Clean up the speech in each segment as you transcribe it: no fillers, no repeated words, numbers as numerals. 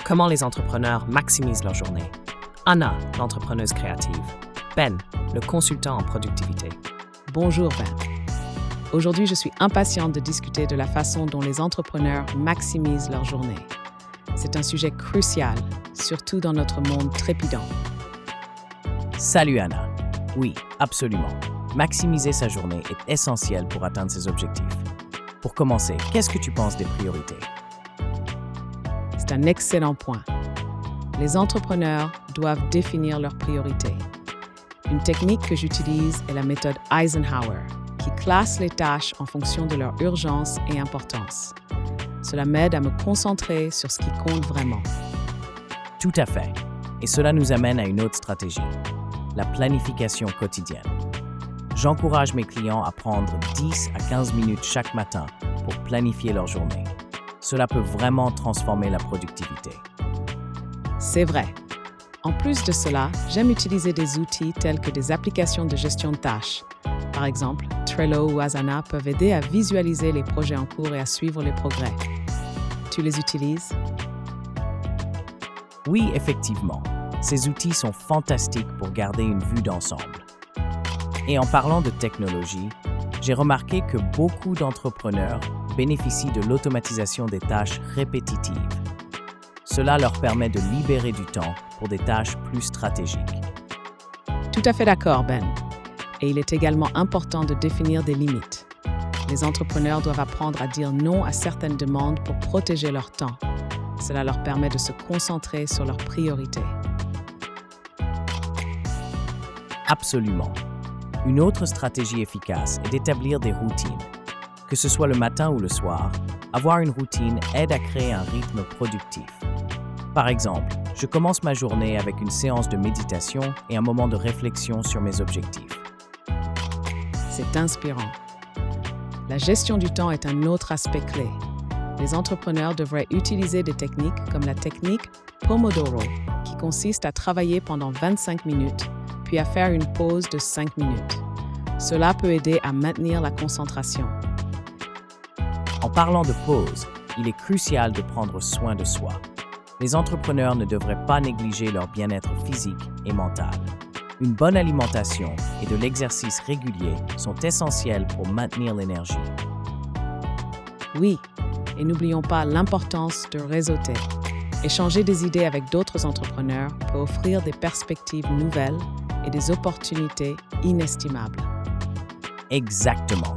Comment les entrepreneurs maximisent leur journée. Anna, l'entrepreneuse créative. Ben, le consultant en productivité. Bonjour Ben. Aujourd'hui, je suis impatiente de discuter de la façon dont les entrepreneurs maximisent leur journée. C'est un sujet crucial, surtout dans notre monde trépidant. Salut Anna. Oui, absolument. Maximiser sa journée est essentiel pour atteindre ses objectifs. Pour commencer, qu'est-ce que tu penses des priorités? C'est un excellent point. Les entrepreneurs doivent définir leurs priorités. Une technique que j'utilise est la méthode Eisenhower, qui classe les tâches en fonction de leur urgence et importance. Cela m'aide à me concentrer sur ce qui compte vraiment. Tout à fait. Et cela nous amène à une autre stratégie, la planification quotidienne. J'encourage mes clients à prendre 10 à 15 minutes chaque matin pour planifier leur journée. Cela peut vraiment transformer la productivité. C'est vrai. En plus de cela, j'aime utiliser des outils tels que des applications de gestion de tâches. Par exemple, Trello ou Asana peuvent aider à visualiser les projets en cours et à suivre les progrès. Tu les utilises? Oui, effectivement. Ces outils sont fantastiques pour garder une vue d'ensemble. Et en parlant de technologie, j'ai remarqué que beaucoup d'entrepreneurs bénéficient de l'automatisation des tâches répétitives. Cela leur permet de libérer du temps pour des tâches plus stratégiques. Tout à fait d'accord, Ben. Et il est également important de définir des limites. Les entrepreneurs doivent apprendre à dire non à certaines demandes pour protéger leur temps. Cela leur permet de se concentrer sur leurs priorités. Absolument. Une autre stratégie efficace est d'établir des routines. Que ce soit le matin ou le soir, avoir une routine aide à créer un rythme productif. Par exemple, je commence ma journée avec une séance de méditation et un moment de réflexion sur mes objectifs. C'est inspirant. La gestion du temps est un autre aspect clé. Les entrepreneurs devraient utiliser des techniques comme la technique Pomodoro, qui consiste à travailler pendant 25 minutes, puis à faire une pause de 5 minutes. Cela peut aider à maintenir la concentration. En parlant de pause, il est crucial de prendre soin de soi. Les entrepreneurs ne devraient pas négliger leur bien-être physique et mental. Une bonne alimentation et de l'exercice régulier sont essentiels pour maintenir l'énergie. Oui, et n'oublions pas l'importance de réseauter. Échanger des idées avec d'autres entrepreneurs peut offrir des perspectives nouvelles et des opportunités inestimables. Exactement.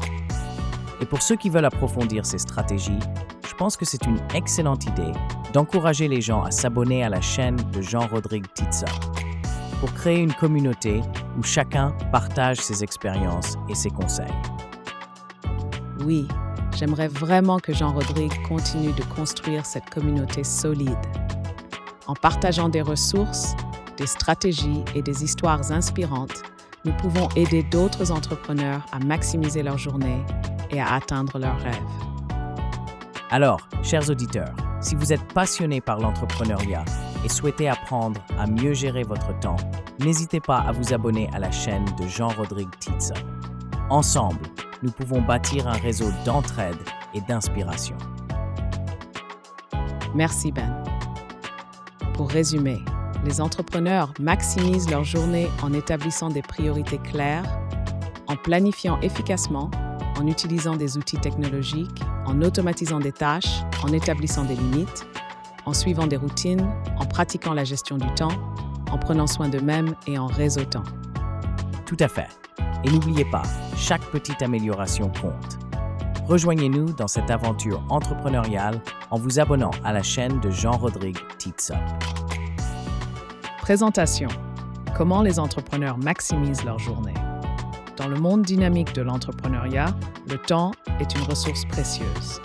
Et pour ceux qui veulent approfondir ces stratégies, je pense que c'est une excellente idée d'encourager les gens à s'abonner à la chaîne de Jean-Rodrigue Titsa pour créer une communauté où chacun partage ses expériences et ses conseils. Oui, j'aimerais vraiment que Jean-Rodrigue continue de construire cette communauté solide. En partageant des ressources, des stratégies et des histoires inspirantes, nous pouvons aider d'autres entrepreneurs à maximiser leur journée et à atteindre leurs rêves. Alors, chers auditeurs, si vous êtes passionnés par l'entrepreneuriat et souhaitez apprendre à mieux gérer votre temps, n'hésitez pas à vous abonner à la chaîne de Jean-Rodrigue Titsa. Ensemble, nous pouvons bâtir un réseau d'entraide et d'inspiration. Merci Ben. Pour résumer, les entrepreneurs maximisent leur journée en établissant des priorités claires, en planifiant efficacement, en utilisant des outils technologiques, en automatisant des tâches, en établissant des limites, en suivant des routines, en pratiquant la gestion du temps, en prenant soin d'eux-mêmes et en réseautant. Tout à fait. Et n'oubliez pas, chaque petite amélioration compte. Rejoignez-nous dans cette aventure entrepreneuriale en vous abonnant à la chaîne de Jean-Rodrigue Titsa. Présentation. Comment les entrepreneurs maximisent leur journée. Dans le monde dynamique de l'entrepreneuriat, le temps est une ressource précieuse.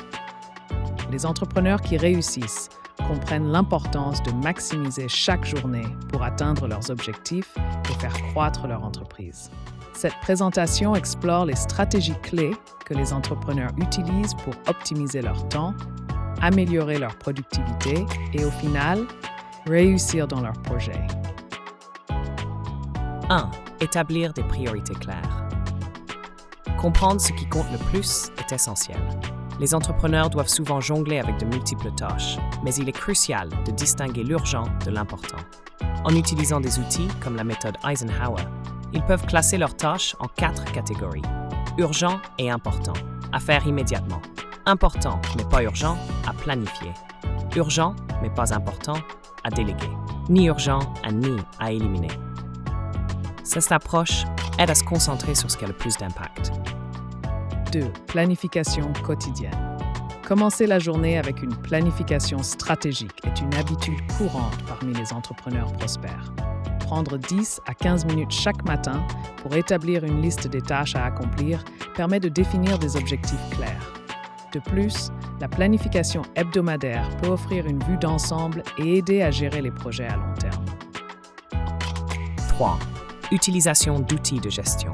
Les entrepreneurs qui réussissent comprennent l'importance de maximiser chaque journée pour atteindre leurs objectifs et faire croître leur entreprise. Cette présentation explore les stratégies clés que les entrepreneurs utilisent pour optimiser leur temps, améliorer leur productivité et au final, réussir dans leurs projets. 1. Établir des priorités claires. Comprendre ce qui compte le plus est essentiel. Les entrepreneurs doivent souvent jongler avec de multiples tâches, mais il est crucial de distinguer l'urgent de l'important. En utilisant des outils comme la méthode Eisenhower, ils peuvent classer leurs tâches en 4 catégories. Urgent et important, à faire immédiatement. Important mais pas urgent, à planifier. Urgent mais pas important, à déléguer. Ni urgent ni à éliminer. Cette approche aide à se concentrer sur ce qui a le plus d'impact. 2. Planification quotidienne. Commencer la journée avec une planification stratégique est une habitude courante parmi les entrepreneurs prospères. Prendre 10 à 15 minutes chaque matin pour établir une liste des tâches à accomplir permet de définir des objectifs clairs. De plus, la planification hebdomadaire peut offrir une vue d'ensemble et aider à gérer les projets à long terme. 3. Utilisation d'outils de gestion.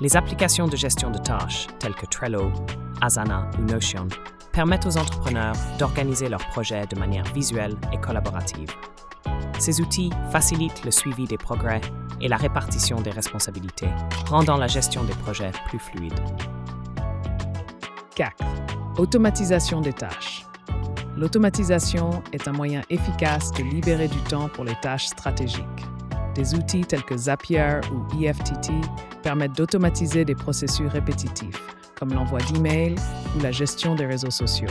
Les applications de gestion de tâches, telles que Trello, Asana ou Notion, permettent aux entrepreneurs d'organiser leurs projets de manière visuelle et collaborative. Ces outils facilitent le suivi des progrès et la répartition des responsabilités, rendant la gestion des projets plus fluide. 4. Automatisation des tâches. L'automatisation est un moyen efficace de libérer du temps pour les tâches stratégiques. Des outils tels que Zapier ou EFTT permettent d'automatiser des processus répétitifs, comme l'envoi d'emails ou la gestion des réseaux sociaux.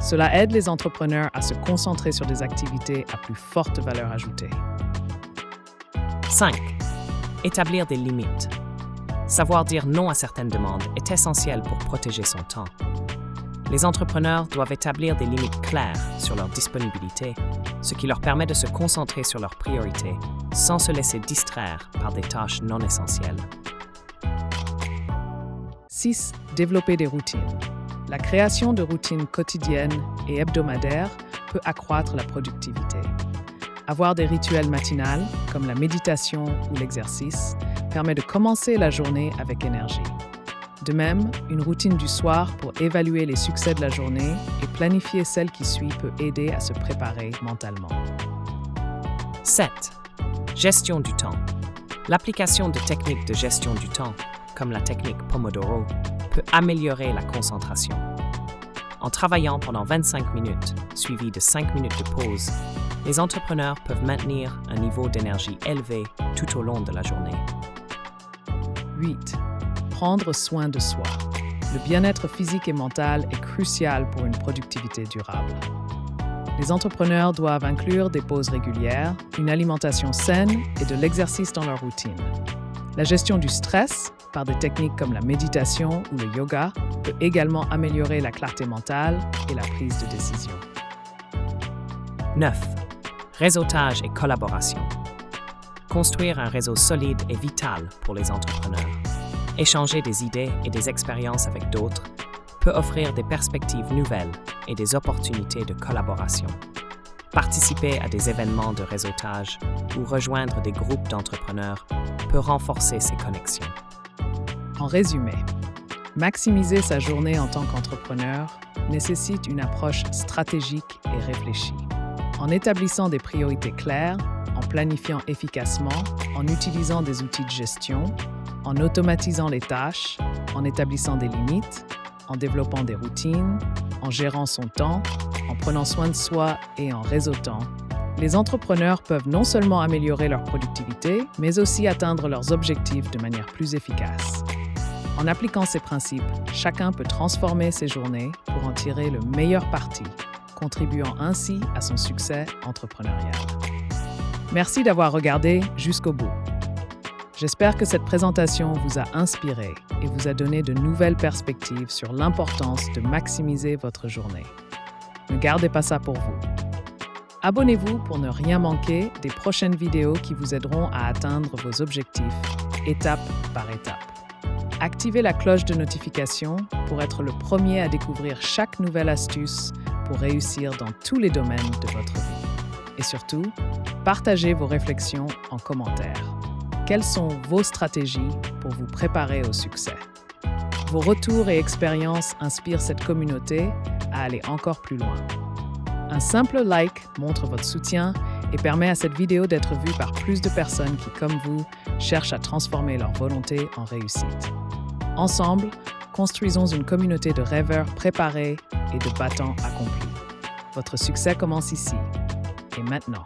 Cela aide les entrepreneurs à se concentrer sur des activités à plus forte valeur ajoutée. 5. Établir des limites. Savoir dire non à certaines demandes est essentiel pour protéger son temps. Les entrepreneurs doivent établir des limites claires sur leur disponibilité, ce qui leur permet de se concentrer sur leurs priorités sans se laisser distraire par des tâches non essentielles. 6. Développer des routines. La création de routines quotidiennes et hebdomadaires peut accroître la productivité. Avoir des rituels matinaux, comme la méditation ou l'exercice, permet de commencer la journée avec énergie. De même, une routine du soir pour évaluer les succès de la journée et planifier celle qui suit peut aider à se préparer mentalement. 7. Gestion du temps. L'application de techniques de gestion du temps, comme la technique Pomodoro, peut améliorer la concentration. En travaillant pendant 25 minutes, suivi de 5 minutes de pause, les entrepreneurs peuvent maintenir un niveau d'énergie élevé tout au long de la journée. 8. Prendre soin de soi. Le bien-être physique et mental est crucial pour une productivité durable. Les entrepreneurs doivent inclure des pauses régulières, une alimentation saine et de l'exercice dans leur routine. La gestion du stress, par des techniques comme la méditation ou le yoga, peut également améliorer la clarté mentale et la prise de décision. 9. Réseautage et collaboration. Construire un réseau solide est vital pour les entrepreneurs. Échanger des idées et des expériences avec d'autres peut offrir des perspectives nouvelles et des opportunités de collaboration. Participer à des événements de réseautage ou rejoindre des groupes d'entrepreneurs peut renforcer ces connexions. En résumé, maximiser sa journée en tant qu'entrepreneur nécessite une approche stratégique et réfléchie. En établissant des priorités claires, en planifiant efficacement, en utilisant des outils de gestion, en automatisant les tâches, en établissant des limites, en développant des routines, en gérant son temps, en prenant soin de soi et en réseautant, les entrepreneurs peuvent non seulement améliorer leur productivité, mais aussi atteindre leurs objectifs de manière plus efficace. En appliquant ces principes, chacun peut transformer ses journées pour en tirer le meilleur parti, contribuant ainsi à son succès entrepreneurial. Merci d'avoir regardé jusqu'au bout. J'espère que cette présentation vous a inspiré et vous a donné de nouvelles perspectives sur l'importance de maximiser votre journée. Ne gardez pas ça pour vous. Abonnez-vous pour ne rien manquer des prochaines vidéos qui vous aideront à atteindre vos objectifs, étape par étape. Activez la cloche de notification pour être le premier à découvrir chaque nouvelle astuce pour réussir dans tous les domaines de votre vie. Et surtout, partagez vos réflexions en commentaire. Quelles sont vos stratégies pour vous préparer au succès? Vos retours et expériences inspirent cette communauté à aller encore plus loin. Un simple like montre votre soutien et permet à cette vidéo d'être vue par plus de personnes qui, comme vous, cherchent à transformer leur volonté en réussite. Ensemble, construisons une communauté de rêveurs préparés et de battants accomplis. Votre succès commence ici et maintenant.